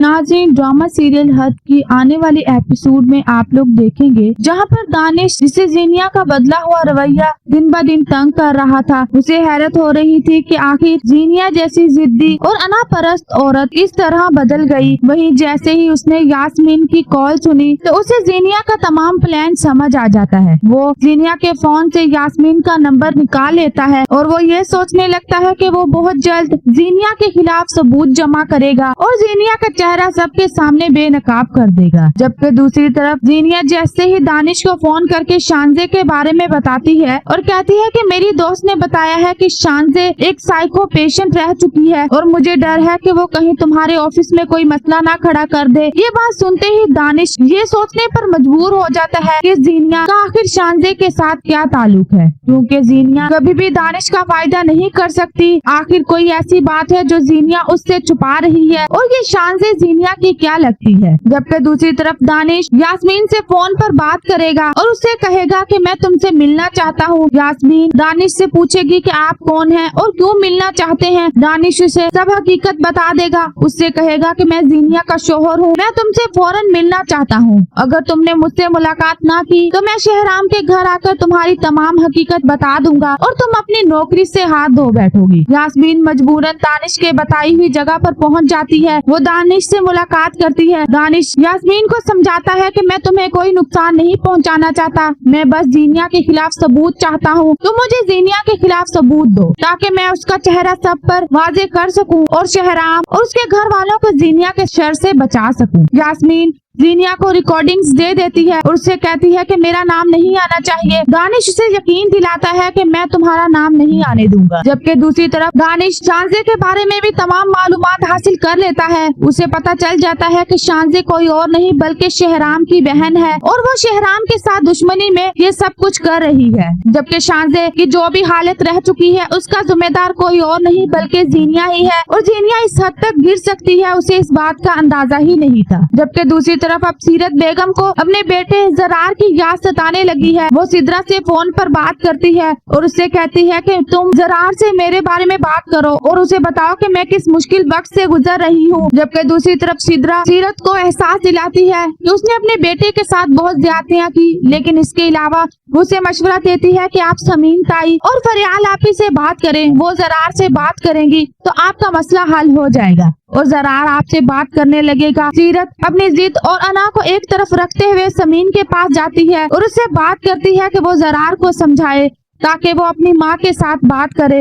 नाज़रीन, drama serial हद की आने वाली एपिसोड में आप लोग देखेंगे जहां पर दानिश, जिसे जीनिया का बदला हुआ रवैया दिन ब दिन तंग कर रहा था, उसे हैरत हो रही थी कि आखिर जीनिया जैसी जिद्दी और अनापरस्त औरत इस तरह बदल गई। वहीं जैसे ही उसने यास्मीन की कॉल सुनी तो उसे जीनिया का तमाम प्लान समझ आ जाता है। वो जीनिया के फोन से यास्मीन का नंबर निकाल लेता है और वो ये सोचने लगता है कि वो बहुत जल्द जीनिया के खिलाफ सबूत जमा करेगा और जीनिया का चेहरा सबके सामने बेनकाब कर देगा। जबकि दूसरी तरफ जीनिया जैसे ही दानिश को फोन करके शांजे के बारे में बताती है और कहती है कि मेरी दोस्त ने बताया है कि शांजे एक साइको पेशेंट रह चुकी है और मुझे डर है कि वो कहीं तुम्हारे ऑफिस में कोई मसला ना खड़ा कर दे। ये बात सुनते ही दानिश ये सोचने पर मजबूर हो जाता है कि जीनिया का आखिर शांजे के साथ क्या ताल्लुक है, क्योंकि जीनिया कभी भी दानिश का फायदा नहीं कर सकती। आखिर कोई ऐसी बात है जो जीनिया उससे छुपा रही है और ये शांजे जीनिया की क्या लगती है। जबकि दूसरी तरफ दानिश यास्मीन से फोन पर बात करेगा और उससे कहेगा कि मैं तुमसे मिलना चाहता हूँ। यास्मीन दानिश से पूछेगी कि आप कौन हैं और क्यों मिलना चाहते हैं। दानिश उसे सब हकीकत बता देगा। उससे कहेगा कि मैं जीनिया का शोहर हूँ, मैं तुमसे फौरन मिलना चाहता हूँ। अगर तुमने मुझसे मुलाकात ना की तो मैं शहराम के घर आकर तुम्हारी तमाम हकीकत बता दूंगा और तुम अपनी नौकरी से हाथ धो बैठोगी। यास्मीन मजबूरन दानिश के बताई हुई जगह पर पहुंच जाती है। वो दानिश से मुलाकात करती है। दानिश यास्मीन को समझाता है कि मैं तुम्हें कोई नुकसान नहीं पहुंचाना चाहता, मैं बस जीनिया के खिलाफ सबूत चाहता हूँ। तुम मुझे जीनिया के खिलाफ सबूत दो ताकि मैं उसका चेहरा सब पर वाजे कर सकूं और शहराम और उसके घर वालों को जीनिया के शर से बचा सकूं। यास्मीन जीनिया को रिकॉर्डिंग्स दे देती है और उससे कहती है कि मेरा नाम नहीं आना चाहिए। दानिश उसे यकीन दिलाता है कि मैं तुम्हारा नाम नहीं आने दूंगा। जबकि दूसरी तरफ दानिश शांजे के बारे में भी तमाम मालूमात हासिल कर लेता है। उसे पता चल जाता है कि शांजे कोई और नहीं बल्कि शहराम की बहन है और वो शहराम के साथ दुश्मनी में ये सब कुछ कर रही है। जबकि शांजे की जो भी हालत रह चुकी है उसका जिम्मेदार कोई और नहीं बल्कि जीनिया ही है और जीनिया इस हद तक गिर सकती है, उसे इस बात का अंदाजा ही नहीं था। जबकि दूसरी तरफ अब सीरत बेगम को अपने बेटे जरार की याद सताने लगी है। वो सिद्रा से फोन पर बात करती है और उससे कहती है कि तुम जरार से मेरे बारे में बात करो और उसे बताओ कि मैं किस मुश्किल वक्त से गुजर रही हूँ। जबकि दूसरी तरफ सिद्रा सीरत को एहसास दिलाती है कि उसने अपने बेटे के साथ बहुत ज्यादतियां की, लेकिन इसके अलावा वो उसे मशवरा देती है कि आप समीन ताई और फरियाल आपी से बात करें। वो जरार से बात करेंगी तो आपका मसला हल हो जाएगा और जरार आपसे बात करने लगेगा। सीरत अपनी जिद और अना को एक तरफ रखते हुए समीन के पास जाती है और उससे बात करती है कि वो जरार को समझाए ताकि वो अपनी माँ के साथ बात करे।